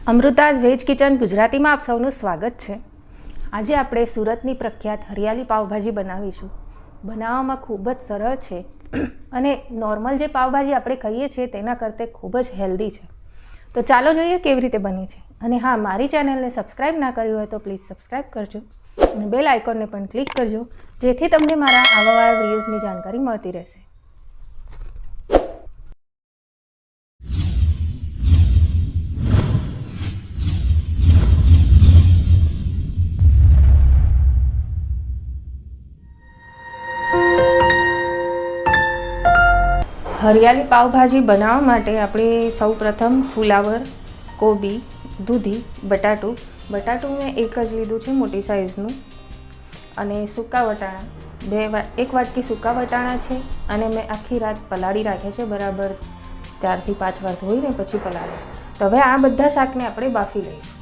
અમૃતાઝ veg kitchen ગુજરાતીમાં આપ સૌનું સ્વાગત છે। આજે આપણે સુરતની પ્રખ્યાત હરિયાળી પાવભાજી બનાવીશું। બનાવવામાં ખૂબ જ સરળ છે અને નોર્મલ જે પાવભાજી આપણે ખાઈએ છીએ તેના કરતાં ખૂબ જ હેલ્ધી છે। તો ચાલો જોઈએ કેવી રીતે બને છે। અને હા, મારી ચેનલને સબસ્ક્રાઈબ ના કરી હોય તો પ્લીઝ સબસ્ક્રાઈબ કરજો અને બેલ આઇકોનને પણ ક્લિક કરજો, જેથી તમને મારા આવા વિડીયોઝની જાણકારી મળતી રહેશે। હરિયાળી પાવભાજી બનાવવા માટે આપણે સૌપ્રથમ ફુલાવર, કોબી, દૂધી, બટાટું મેં એક જ લીધું છે મોટી સાઇઝનું, અને સૂકા વટાણા એક વાટકી સૂકા વટાણા છે અને મેં આખી રાત પલાળી રાખ્યા છે, બરાબર 4 થી 5 વાર ધોઈને પછી પલાળ્યા છે। તો હવે આ બધા શાકને આપણે બાફી લઈશું।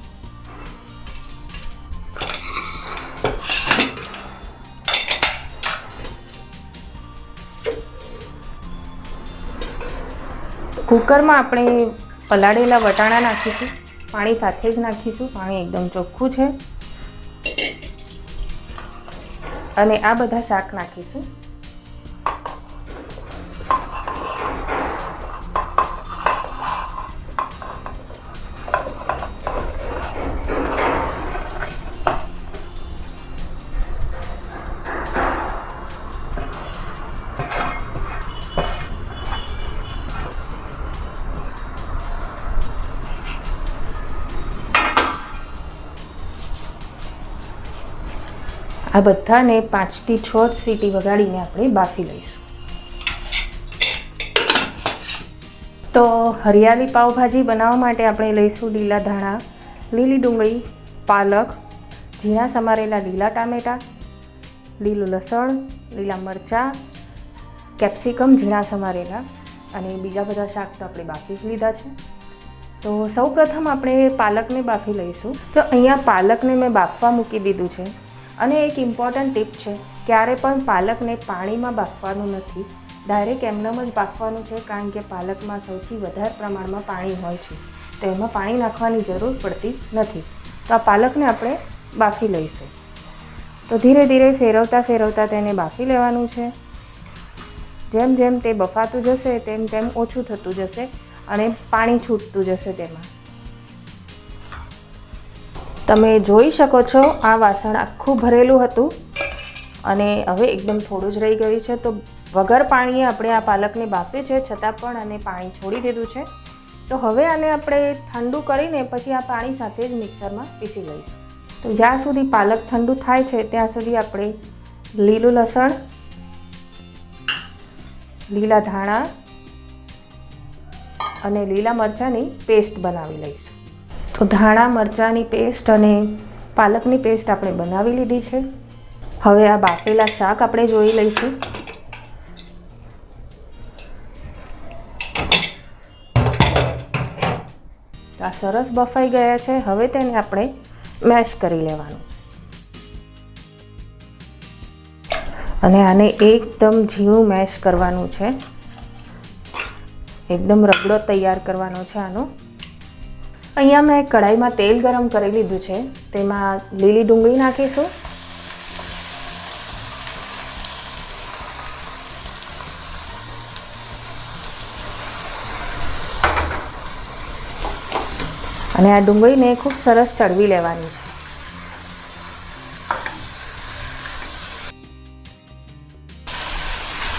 કુકરમાં આપણે પલાળેલા વટાણા નાખીશું, પાણી સાથે જ નાખીશું, પાણી એકદમ ચોખ્ખું છે, અને આ બધા શાક નાખીશું। આ બધાને 5 થી 6 સીટી વગાડીને આપણે બાફી લઈશું। તો હરિયાળી પાવભાજી બનાવવા માટે આપણે લઈશું લીલા ધાણા, લીલી ડુંગળી, પાલક, ઝીણા સમારેલા લીલા ટામેટાં, લીલું લસણ, લીલા મરચાં, કેપ્સિકમ ઝીણા સમારેલા, અને બીજા બધા શાક તો આપણે બાફી જ લીધા છે। તો સૌપ્રથમ આપણે પાલકને બાફી લઈશું। તો અહીંયા પાલકને મેં બાફવા મૂકી દીધું છે। અને એક ઇમ્પોર્ટન્ટ ટીપ છે, ક્યારે પણ પાલકને પાણીમાં બાફવાનું નથી, ડાયરેક્ટ એમનેમ જ બાફવાનું છે, કારણ કે પાલકમાં સૌથી વધારે પ્રમાણમાં પાણી હોય છે, તો એમાં પાણી નાખવાની જરૂર પડતી નથી। તો આ પાલકને આપણે બાફી લઈશું। તો ધીરે ધીરે ફેરવતા તેને બાફી લેવાનું છે। જેમ જેમ તે બફાતું જશે તેમ તેમ ઓછું થતું જશે અને પાણી છૂટતું જશે તેમાં। તમે જોઈ શકો છો આ વાસણ આખું ભરેલું હતું અને હવે એકદમ થોડું જ રહી ગયું છે। તો વગર પાણીએ આપણે આ પાલકને બાફ્યું છે, છતાં પણ આને પાણી છોડી દીધું છે। તો હવે આને આપણે ઠંડુ કરીને પછી આ પાણી સાથે જ મિક્સરમાં પીસી લઈશું। તો જ્યાં સુધી પાલક ઠંડુ થાય છે ત્યાં સુધી આપણે લીલું લસણ, લીલા ધાણા અને લીલા મરચાંની પેસ્ટ બનાવી લઈશું। તો ધાણા મરચાંની પેસ્ટ અને પાલકની પેસ્ટ આપણે બનાવી લીધી છે। હવે આ બાફેલા શાક આપણે જોઈ લઈશું। આ સરસ બફાઈ ગયા છે। હવે તેને આપણે મેશ કરી લેવાનું અને આને એકદમ ઝીણું મેશ કરવાનું છે, એકદમ રગડો તૈયાર કરવાનો છે આનો। અહીંયા મેં કઢાઈમાં તેલ ગરમ કરી લીધું છે, તેમાં લીલી ડુંગળી નાખીશું, અને આ ડુંગળીને ખૂબ સરસ ચડવી લેવાની છે।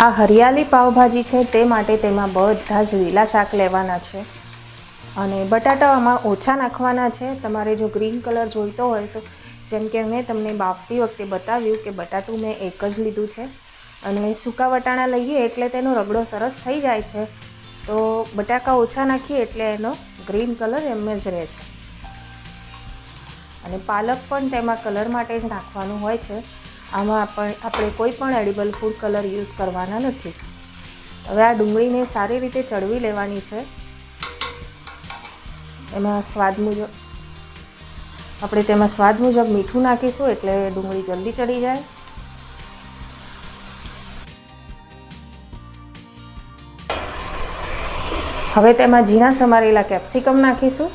આ હરિયાળી પાવભાજી છે તે માટે તેમાં બધા જ લીલા શાક લેવાના છે અને બટાટા આમાં ઓછા નાખવાના છે। તમારે જો ગ્રીન કલર જોઈતો હોય તો, જેમ કે મેં તમને બાફતી વખતે બતાવ્યું કે બટાટું મેં એક જ લીધું છે, અને સૂકા વટાણા લઈએ એટલે તેનો રગડો સરસ થઈ જાય છે। તો બટાકા ઓછા નાખીએ એટલે એનો ગ્રીન કલર એમ જ રહે છે, અને પાલક પણ તેમાં કલર માટે જ નાખવાનું હોય છે, આમાં આપણે કોઈ પણ એડિબલ ફૂડ કલર યુઝ કરવાના નથી। હવે આ ડુંગળીને સારી રીતે ચડવી લેવાની છે। એમાં સ્વાદ મુજબ મીઠું નાખીશું એટલે ડુંગળી જલ્દી ચડી જાય। હવે તેમાં ઝીણા સમારેલા કેપ્સિકમ નાખીશું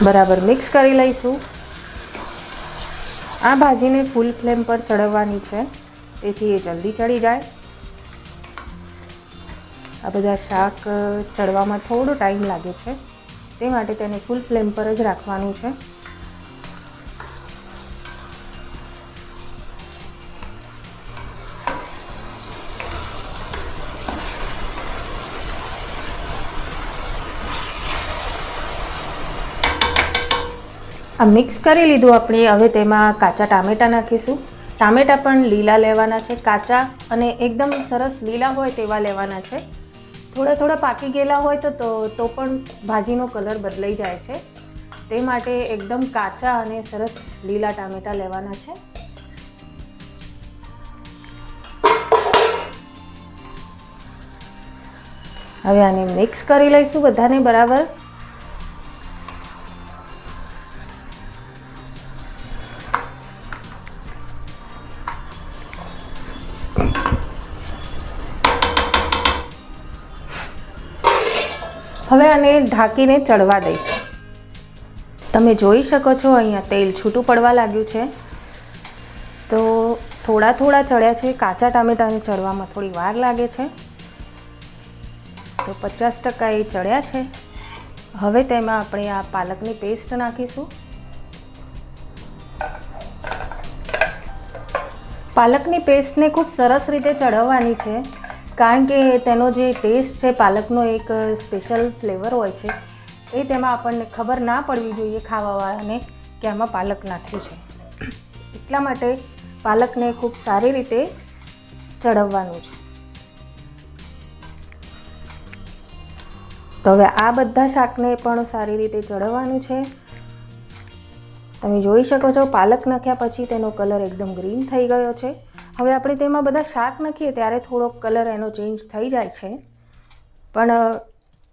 બરાબર મિક્સ કરી લઈશું. આ ભાજીને ફૂલ ફ્લેમ પર ચડવવાની છે, તેથી એ જલ્દી ચડી જાય. આ બધા શાક ચડવામાં થોડો ટાઈમ લાગે છે, તે માટે તેને ફૂલ ફ્લેમ પર જ રાખવાનું છે. આ મિક્સ કરી લીધું આપણે. હવે તેમાં કાચા ટામેટાં નાખીશું. ટામેટાં પણ લીલા લેવાના છે, કાચા અને એકદમ સરસ લીલા હોય તેવા લેવાના છે. થોડા પાકી ગયેલા હોય તો પણ ભાજીનો કલર બદલાઈ જાય છે, તે માટે એકદમ કાચા અને સરસ લીલા ટામેટાં લેવાના છે. હવે આને મિક્સ કરી લઈશું બધાને બરાબર. હવે આને ઢાંકીને ચડવા દઈશું. તમે જોઈ શકો છો અહીંયા તેલ છૂટું પડવા લાગ્યું છે, તો થોડા ચડ્યા છે. કાચા ટામેટાને ચડવામાં થોડી વાર લાગે છે, તો 50% એ ચડ્યા છે. હવે તેમાં આપણે આ પાલકની પેસ્ટ નાખીશું. પાલકની પેસ્ટને ખૂબ સરસ રીતે ચડવવાની છે, કારણ કે તેનો જે ટેસ્ટ છે, પાલકનો એક સ્પેશિયલ ફ્લેવર હોય છે, એ તેમાં આપણને ખબર ના પડવી જોઈએ ખાવાવાળાને કે આમાં પાલક નાખ્યું છે. એટલા માટે પાલકને ખૂબ સારી રીતે ચડવવાનું છે. તો હવે આ બધા શાકને પણ સારી રીતે ચડવવાનું છે. તમે જોઈ શકો છો પાલક નાખ્યા પછી તેનો કલર એકદમ ગ્રીન થઈ ગયો છે. હવે આપણે તેમાં બધા શાક નાખીએ ત્યારે થોડોક કલર એનો ચેન્જ થઈ જાય છે, પણ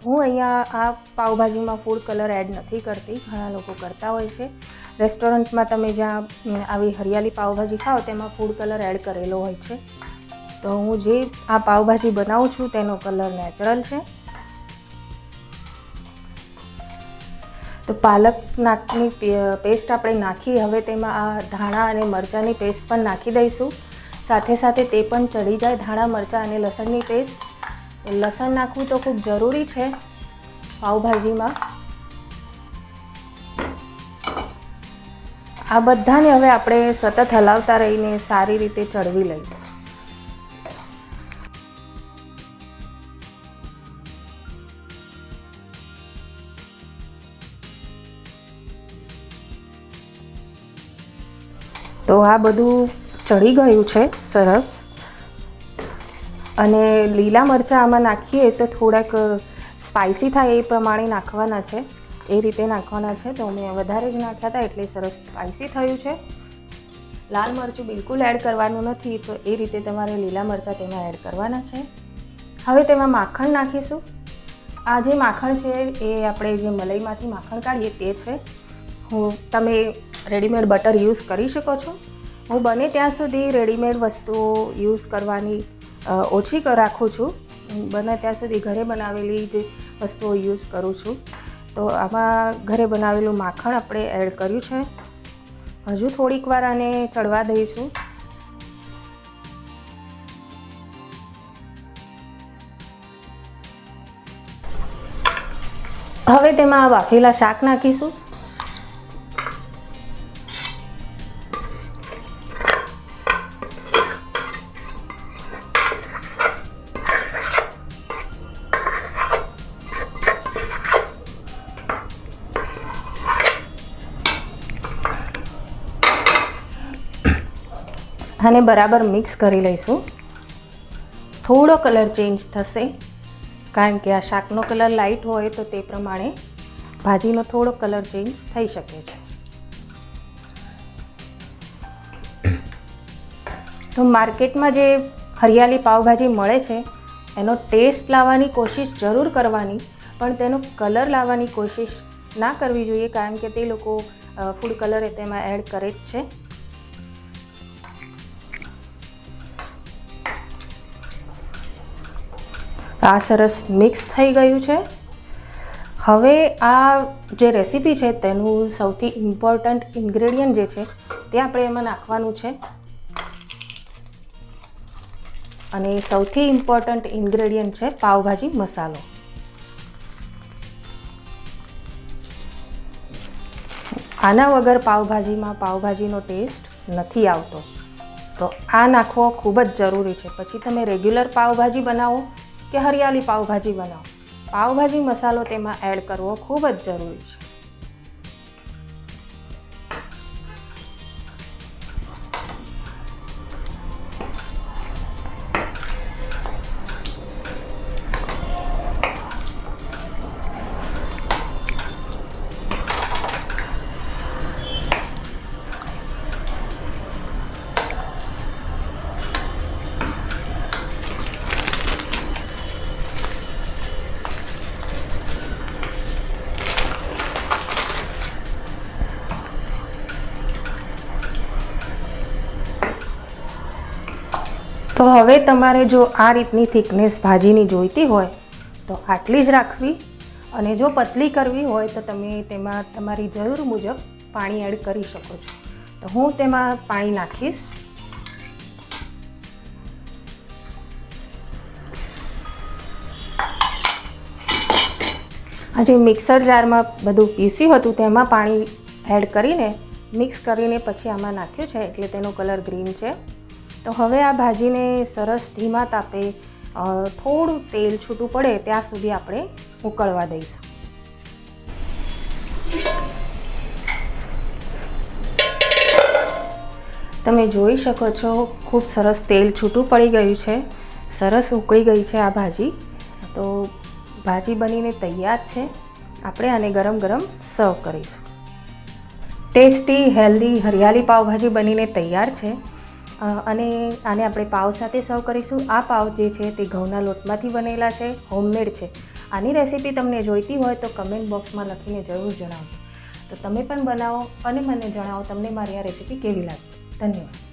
હું અહીંયા આ પાવભાજીમાં ફૂડ કલર એડ નથી કરતી. ઘણા લોકો કરતા હોય છે. રેસ્ટોરન્ટમાં તમે જ્યાં આવી હરિયાળી પાવભાજી ખાઓ તેમાં ફૂડ કલર એડ કરેલો હોય છે, તો હું જે આ પાવભાજી બનાવું છું તેનો કલર નેચરલ છે. તો પાલકની પેસ્ટ આપણે નાખી. હવે તેમાં આ ધાણા અને મરચાંની પેસ્ટ પણ નાખી દઈશું. સાથે તે પણ ચડી જાય. ધાણા, મરચાં અને લસણની પેસ્ટ. લસણ નાખવું તો ખૂબ જરૂરી છે પાવભાજીમાં. આ બધાને હવે આપણે સતત હલાવતા રહીને સારી રીતે ચડવી લઈશું. તો આ બધું ચડી ગયું છે સરસ. અને લીલા મરચાં આમાં નાખીએ તો થોડાક સ્પાઇસી થાય એ પ્રમાણે નાખવાના છે, એ રીતે નાખવાના છે. તો મેં વધારે જ નાખ્યા હતા એટલે સરસ સ્પાઇસી થયું છે. લાલ મરચું બિલકુલ એડ કરવાનું નથી, તો એ રીતે તમારે લીલા મરચાં તેમાં એડ કરવાના છે. હવે તેમાં માખણ નાખીશું. આ જે માખણ છે એ આપણે જે મલાઈમાંથી માખણ કાઢીએ તે છે. તમે રેડીમેડ બટર યુઝ કરી શકો છો. હું બને ત્યાં સુધી રેડીમેડ વસ્તુઓ યુઝ કરવાની ઓછી રાખું છું. બને ત્યાં સુધી ઘરે બનાવેલી જે વસ્તુઓ યુઝ કરું છું. તો આમાં ઘરે બનાવેલું માખણ આપણે એડ કર્યું છે. હજુ થોડીક વાર આને ચડવા દઈશું. હવે તેમાં બાફેલા શાક નાખીશું. આને બરાબર મિક્સ કરી લઈશું. થોડો કલર ચેન્જ થશે, કારણ કે આ શાકનો કલર લાઇટ હોય તો તે પ્રમાણે ભાજીનો થોડો કલર ચેન્જ થઈ શકે છે. તો માર્કેટમાં જે હરિયાળી પાવભાજી મળે છે એનો ટેસ્ટ લાવવાની કોશિશ જરૂર કરવાની, પણ તેનો કલર લાવવાની કોશિશ ના કરવી જોઈએ, કારણ કે તે લોકો ફૂડ કલર તેમાં એડ કરે જ છે. આ સરસ મિક્સ થઈ ગયું છે. હવે આ જે રેસીપી છે તેનું સૌથી ઇમ્પોર્ટન્ટ ઇન્ગ્રેડિયન્ટ જે છે તે આપણે એમાં નાખવાનું છે. અને સૌથી ઇમ્પોર્ટન્ટ ઇન્ગ્રેડિયન્ટ છે પાવભાજી મસાલો. આના વગર પાવભાજીનો ટેસ્ટ નથી આવતો. તો આ નાખવો ખૂબ જ જરૂરી છે. પછી તમે રેગ્યુલર પાવભાજી બનાવો કે હરિયાળી પાવભાજી બનાવો, પાવભાજી મસાલો તેમાં એડ કરવો ખૂબ જ જરૂરી છે. તો હવે તમારે જો આ રીતની થિકનેસ ભાજીની જોઈતી હોય તો આટલી જ રાખવી, અને જો પતલી કરવી હોય તો તમે તેમાં તમારી જરૂર મુજબ પાણી એડ કરી શકો છો. તો હું તેમાં પાણી નાખીશ. આજે મિક્સર જારમાં બધું પીસ્યું હતું તેમાં પાણી એડ કરીને મિક્સ કરીને પછી આમાં નાખ્યું છે, એટલે તેનો કલર ગ્રીન છે. તો હવે આ ભાજીને સરસ ધીમા તાપે થોડું તેલ છૂટું પડે ત્યાં સુધી આપણે ઉકળવા દઈશું. તમે જોઈ શકો છો ખૂબ સરસ તેલ છૂટું પડી ગયું છે, સરસ ઉકળી ગઈ છે આ ભાજી. તો ભાજી બનીને તૈયાર છે. આપણે આને ગરમ ગરમ સર્વ કરીશું. ટેસ્ટી હેલ્ધી હરિયાળી પાવભાજી બનીને તૈયાર છે. અને આને આપણે પાવ સાથે સર્વ કરીશું. આ પાવ જે છે તે ઘઉંના લોટમાંથી બનેલા છે, હોમમેડ છે. આની રેસીપી તમને જોઈતી હોય તો કમેન્ટ બોક્સમાં લખીને જરૂર જણાવજો. તો તમે પણ બનાવો અને મને જણાવો તમને મારી આ રેસીપી કેવી લાગી. ધન્યવાદ.